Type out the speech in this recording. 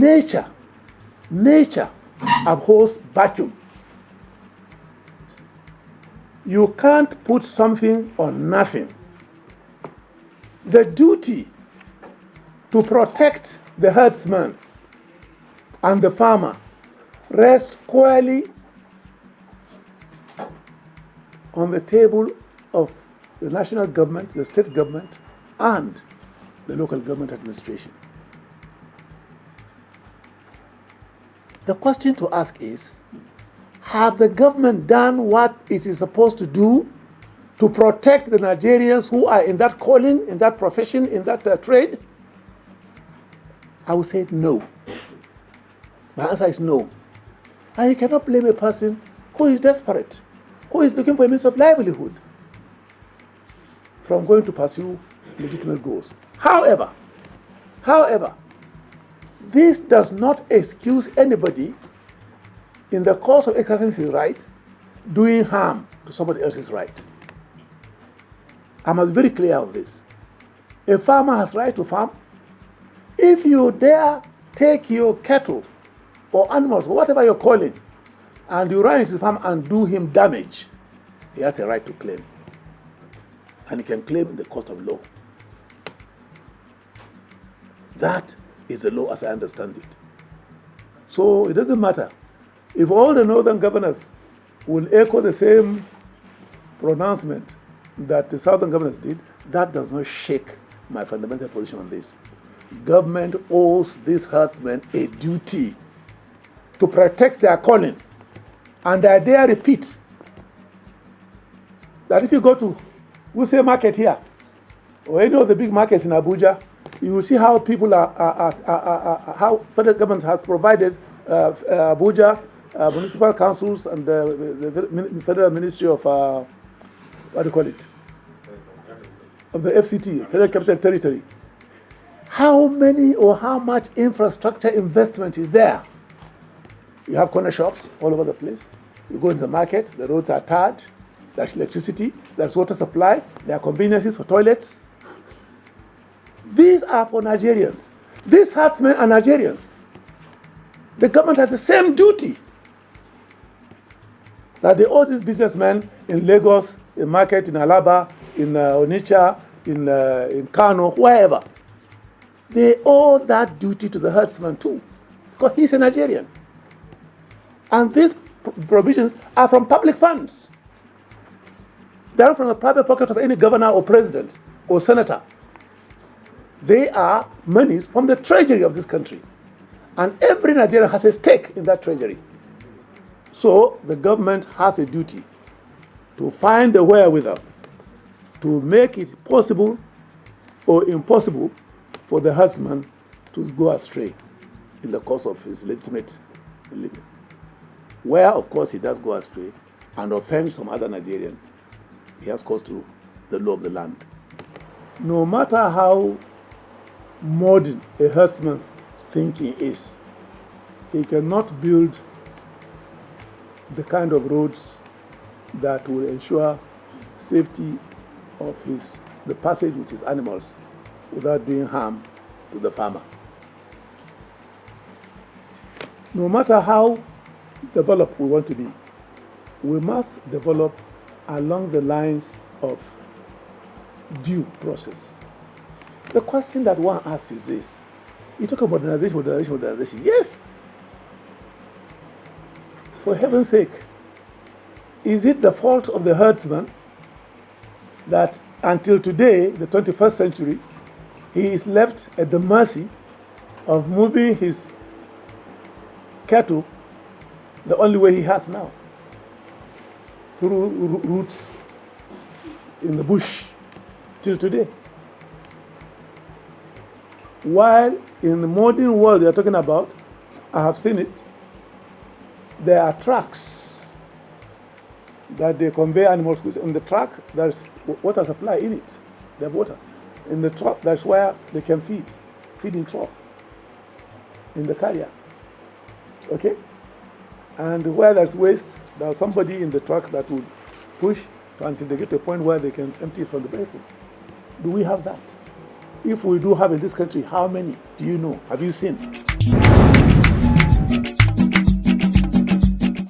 nature abhors vacuum. You can't put something on nothing. The duty to protect the herdsman and the farmer rests squarely on the table of the national government, the state government, and the local government administration. The question to ask is, have the government done what it is supposed to do to protect the Nigerians who are in that calling, in that profession, in that trade? I would say no. My answer is no. And you cannot blame a person who is desperate, who is looking for a means of livelihood, from going to pursue legitimate goals. However, this does not excuse anybody in the course of exercising his right doing harm to somebody else's right. I must be very clear on this. A farmer has right to farm. If you dare take your cattle or animals or whatever you're calling and you run into the farm and do him damage, he has a right to claim. And he can claim in the court of law. That is the law as I understand it. So it doesn't matter. If all the northern governors will echo the same pronouncement that the southern governors did, that does not shake my fundamental position on this. Government owes these herdsmen a duty to protect their calling. And I dare repeat that if you go to Wuse Market here, or any of the big markets in Abuja, you will see how people how federal government has provided Abuja municipal councils and the federal ministry of what do you call it? Of the FCT, Federal Capital Territory. How many or how much infrastructure investment is there? You have corner shops all over the place. You go into the market, the roads are tarred, there's electricity, there's water supply, there are conveniences for toilets. These are for Nigerians. These herdsmen are Nigerians. The government has the same duty that they owe these businessmen in Lagos, in market, in Alaba, in Onitsha, in Kano, wherever. They owe that duty to the herdsman too, because he's a Nigerian. And these provisions are from public funds. They are from the private pocket of any governor or president or senator. They are monies from the treasury of this country. And every Nigerian has a stake in that treasury. So the government has a duty to find the wherewithal to make it possible or impossible for the herdsman to go astray in the course of his legitimate living. Where, of course, he does go astray and offend some other Nigerian, he has cause to the law of the land. No matter how modern a herdsman's thinking is, he cannot build the kind of roads that will ensure safety of the passage with his animals without doing harm to the farmer. No matter how developed we want to be, we must develop along the lines of due process. The question that one asks is this: you talk about modernization. Yes. For heaven's sake, is it the fault of the herdsman that until today, the 21st century, he is left at the mercy of moving his cattle the only way he has now, through routes in the bush till today? While in the modern world you're talking about, I have seen it, there are trucks that they convey animals with. In the truck, there's water supply in it. They have water. In the truck, that's where they can feed in trough, in the carrier. Okay? And where there's waste, there's somebody in the truck that will push until they get to a point where they can empty it from the vehicle. Do we have that? If we do have in this country, how many do you know? Have you seen?